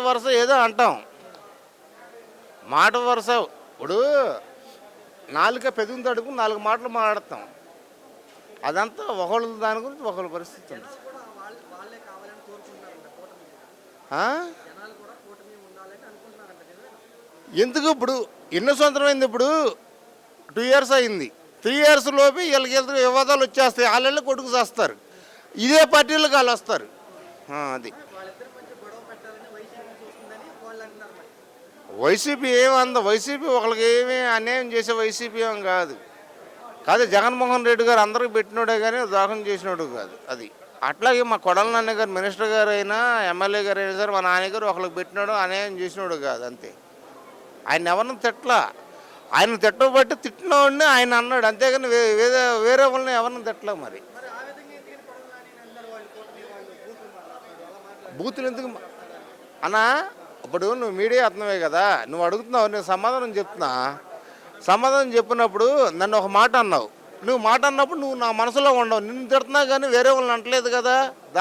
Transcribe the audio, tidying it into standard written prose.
వరుస ఏదో అంటాం, మాట వరుస. ఇప్పుడు నాలుక పెదవి తడుపు 4 మాటలు మాట్లాడతాం. అదంతా ఒకళ్ళు దాని గురించి ఒకళ్ళ పరిస్థితి ఉంటుంది. జనాలు కూడా వాళ్ళే కావాలని కోరుకుంటున్నారంట కూటమి. ఆ? జనాలు కూడా కూటమి ఉండాలని అనుకుంటున్నారంట. నిజమేనా? ఎందుకు ఇప్పుడు ఎన్నో సంవత్సరం అయింది? ఇప్పుడు 2 ఇయర్స్ అయింది. 3 ఇయర్స్ లోపు వీళ్ళకి వివాదాలు వచ్చేస్తాయి. వాళ్ళ కొడుకు చేస్తారు, ఇదే పార్టీలకు వాళ్ళు వస్తారు. అది వాళ్ళిద్దరి మధ్య గొడవ పెట్టాలని వైసీపీ చూస్తుందని వాళ్ళు అంటున్నారు. మరి వైసీపీ ఏమంద, వైసీపీ ఒకరికి ఏమీ అన్యాయం చేసే వైసీపీ ఏం కాదు. జగన్మోహన్ రెడ్డి గారు అందరికి పెట్టినోడే కానీ దోహం చేసినోడు కాదు. అది అట్లాగే మా కొడాల నాన్న గారు మినిస్టర్ గారు అయినా, ఎమ్మెల్యే గారు అయినా సరే, మా నాన్నగారు ఒకరికి పెట్టినాడు అన్యాయం చేసినోడు కాదు. అంతే. ఆయన ఎవరిని తిట్టలా, ఆయన తిట్టబట్టి తిట్టినోడిని ఆయన అన్నాడు, అంతేగాని వేరే వాళ్ళని ఎవరిని తిట్టలే. మరి మరి ఆ విధంగా ఎందుకని పడవ కానీ అందరు వాళ్ళు కూటమి వాళ్ళు బూతులు మాట్లాడుతున్నారు, అలా మాట్లాడుతున్నారు. బూతులు ఎందుకు అన్నా? ఇప్పుడు నువ్వు మీడియా అర్థమే కదా, నువ్వు అడుగుతున్నావు, నేను సమాధానం చెప్తున్నా. సమాధానం చెప్పినప్పుడు నన్ను ఒక మాట అన్నావు, నువ్వు మాట అన్నప్పుడు నువ్వు నా మనసులో ఉండవు. నిన్ను తిడుతున్నా కానీ వేరే వాళ్ళని అంటలేదు కదా.